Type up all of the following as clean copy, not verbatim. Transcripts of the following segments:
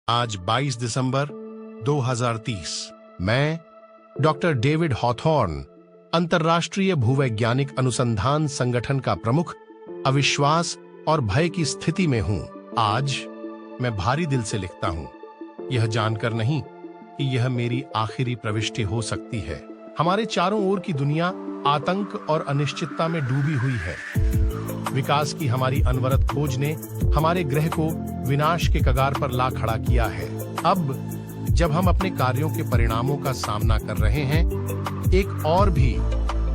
आज 22 दिसंबर 2030 मैं doctor David Hawthorne अंतर्राष्ट्रीय भूवैज्ञानिक अनुसंधान संगठन का प्रमुख अविश्वास और भय की स्थिति में हूं। आज मैं भारी दिल से लिखता हूं, यह जानकर नहीं कि यह मेरी आखिरी प्रविष्टि हो सकती है। हमारे चारों ओर की दुनिया आतंक और अनिश्चितता में डूबी हुई है। विकास की हमारी अनवरत खोज ने हमारे ग्रह को विनाश के कगार पर ला खड़ा किया है। अब जब हम अपने कार्यों के परिणामों का सामना कर रहे हैं, एक और भी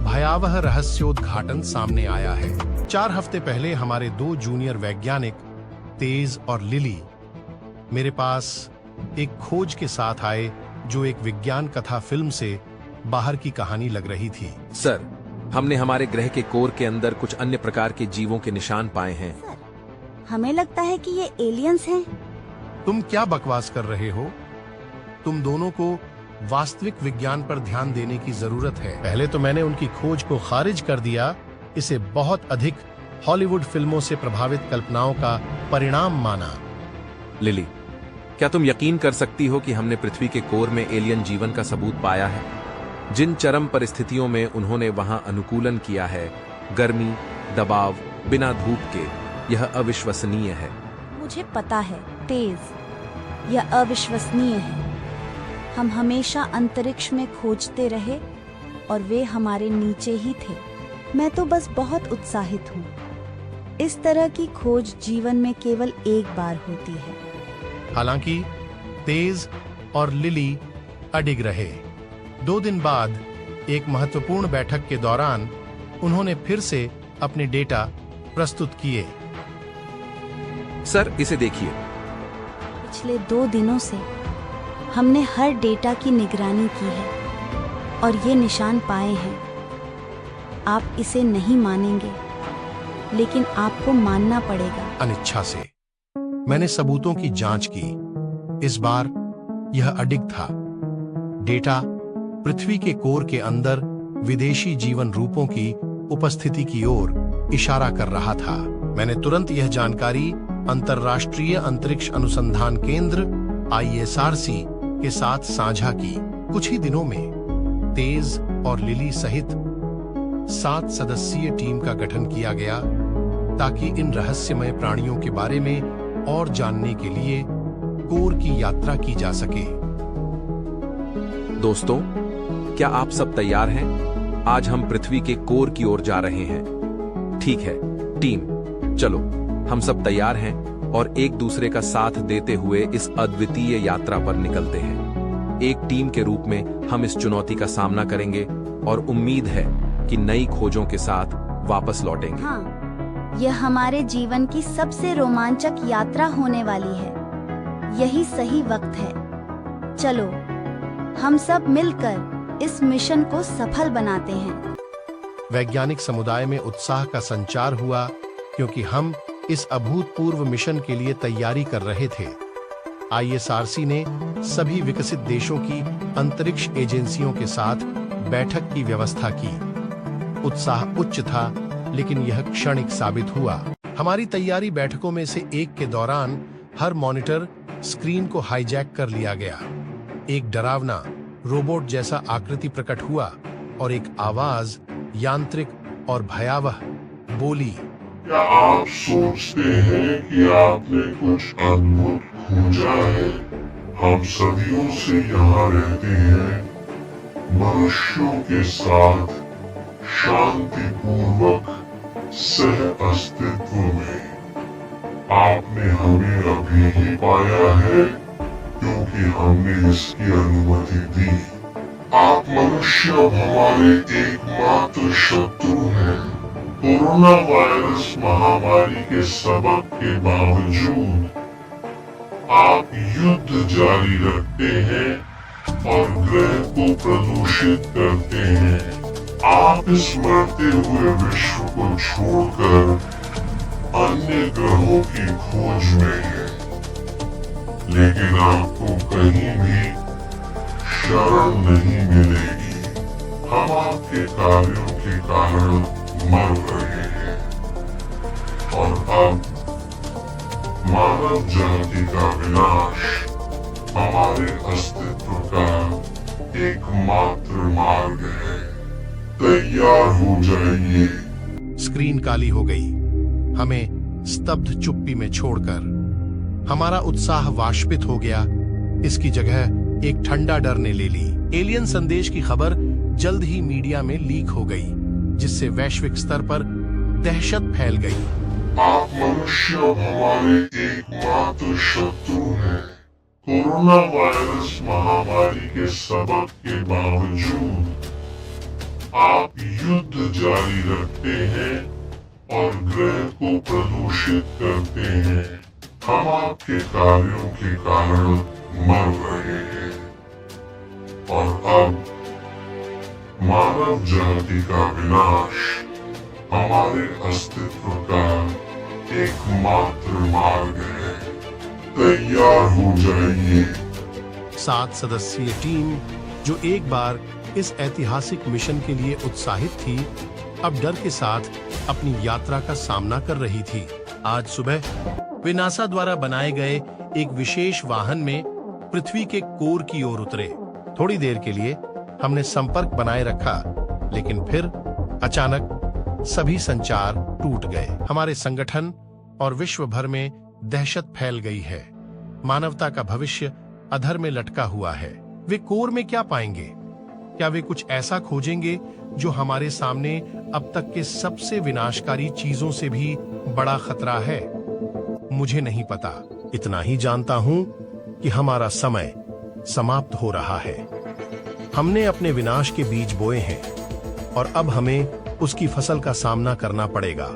भयावह रहस्योद्घाटन सामने आया है। 4 हफ्ते पहले हमारे 2 जूनियर वैज्ञानिक तेज और लिली मेरे पास एक खोज के साथ आए जो एक विज्ञान कथा फिल्म से बाहर की कहानी लग रही थी। सर, हमने हमारे ग्रह के कोर के अंदर कुछ अन्य प्रकार के जीवों के निशान पाए हैं। सर, हमें लगता है कि ये एलियंस हैं। तुम क्या बकवास कर रहे हो? तुम दोनों को वास्तविक विज्ञान पर ध्यान देने की जरूरत है। पहले तो मैंने उनकी खोज को खारिज कर दिया, इसे बहुत अधिक हॉलीवुड फिल्मों से प्रभावित कल्पनाओं का परिणाम माना। लिली, क्या तुम यकीन कर सकती हो कि हमने पृथ्वी के कोर में एलियन जीवन का सबूत पाया है? जिन चरम परिस्थितियों में उन्होंने वहां अनुकूलन किया है, गर्मी, दबाव, बिना धूप के, यह अविश्वसनीय है। मुझे पता है तेज, यह अविश्वसनीय है। हम हमेशा अंतरिक्ष में खोजते रहे और वे हमारे नीचे ही थे। मैं तो बस बहुत उत्साहित हूँ। इस तरह की खोज जीवन में केवल एक बार होती है। हालांकि तेज और लिली अडिग रहे। 2 दिन बाद एक महत्वपूर्ण बैठक के दौरान उन्होंने फिर से अपने डेटा प्रस्तुत किए। सर, इसे देखिए। पिछले 2 दिनों से हमने हर डेटा की निगरानी की है और ये निशान पाए हैं। आप इसे नहीं मानेंगे, लेकिन आपको मानना पड़ेगा। अनिच्छा से मैंने सबूतों की जांच की। इस बार यह अडिग था। डेटा पृथ्वी के कोर के अंदर विदेशी जीवन रूपों की उपस्थिति की ओर इशारा कर रहा था। मैंने तुरंत यह जानकारी अंतर्राष्ट्रीय अंतरिक्ष अनुसंधान केंद्र ISRC के साथ साझा की। कुछ ही दिनों में तेज और लिली सहित 7 सदस्यीय टीम का गठन किया गया ताकि इन रहस्यमय प्राणियों के बारे में और जानने के लिए कोर की यात्रा की जा सके। दोस्तों, क्या आप सब तैयार हैं? आज हम पृथ्वी के कोर की ओर जा रहे हैं। ठीक है टीम, चलो हम सब तैयार हैं और एक दूसरे का साथ देते हुए इस अद्वितीय यात्रा पर निकलते हैं। एक टीम के रूप में हम इस चुनौती का सामना करेंगे और उम्मीद है कि नई खोजों के साथ वापस लौटेंगे। हाँ, यह हमारे जीवन की सबसे रोमांचक यात्रा होने वाली है। यही सही वक्त है। चलो हम सब मिलकर इस मिशन को सफल बनाते हैं। वैज्ञानिक समुदाय में उत्साह का संचार हुआ क्योंकि हम इस अभूतपूर्व मिशन के लिए तैयारी कर रहे थे। ISRC ने सभी विकसित देशों की अंतरिक्ष एजेंसियों के साथ बैठक की व्यवस्था की। उत्साह उच्च था, लेकिन यह क्षणिक साबित हुआ। हमारी तैयारी बैठकों में से एक के दौरान हर मॉनिटर स्क्रीन को हाईजैक कर लिया गया। एक डरावना रोबोट जैसा आकृति प्रकट हुआ और एक आवाज यांत्रिक और भयावह बोली। क्या आप सोचते हैं कि आपने कुछ अद्भुत खोजा है? हम सदियों से यहाँ रहते हैं, मनुष्यों के साथ शांतिपूर्वक सह अस्तित्व में। आपने हमें अभी ही पाया है क्योंकि हमने इसकी अनुमति दी। आप मनुष्य हमारे एकमात्र शत्रु हैं। कोरोना वायरस महामारी के सबब के बावजूद आप युद्ध जारी रखते हैं और ग्रह को प्रदूषित करते हैं। आप इस मरते हुए विश्व को छोड़कर अन्य ग्रहों की खोज में हैं, लेकिन आपको कहीं भी शरण नहीं मिलेगी। हम आपके कार्यों के कारण मर रहे हैं और अब मानव जाति का विनाश हमारे अस्तित्व का एकमात्र मार्ग है। तैयार हो जाइए। स्क्रीन काली हो गई, हमें स्तब्ध चुप्पी में छोड़कर। हमारा उत्साह वाष्पित हो गया, इसकी जगह एक ठंडा डर ने ले ली। एलियन संदेश की खबर जल्द ही मीडिया में लीक हो गई, जिससे वैश्विक स्तर पर दहशत फैल गई। आप मनुष्य हमारे एकमात्र शत्रु हैं। कोरोना वायरस महामारी के सबक के बावजूद आप युद्ध जारी रखते हैं और ग्रह को प्रदूषित करते हैं। हम आपके कार्यों के कारण मर रहे हैं और अब मानव जाति का विनाश हमारे अस्तित्व का एकमात्र मार्ग है। तैयार हो जाइए। 7 सदस्यीय टीम जो एक बार इस ऐतिहासिक मिशन के लिए उत्साहित थी, अब डर के साथ अपनी यात्रा का सामना कर रही थी। आज सुबह वे नासा द्वारा बनाए गए एक विशेष वाहन में पृथ्वी के कोर की ओर उतरे। थोड़ी देर के लिए हमने संपर्क बनाए रखा, लेकिन फिर अचानक सभी संचार टूट गए। हमारे संगठन और विश्व भर में दहशत फैल गई है। मानवता का भविष्य अधर में लटका हुआ है। वे कोर में क्या पाएंगे? क्या वे कुछ ऐसा खोजेंगे जो हमारे सामने अब तक के सबसे विनाशकारी चीजों से भी बड़ा खतरा है? मुझे नहीं पता। इतना ही जानता हूं कि हमारा समय समाप्त हो रहा है। हमने अपने विनाश के बीज बोए हैं और अब हमें उसकी फसल का सामना करना पड़ेगा।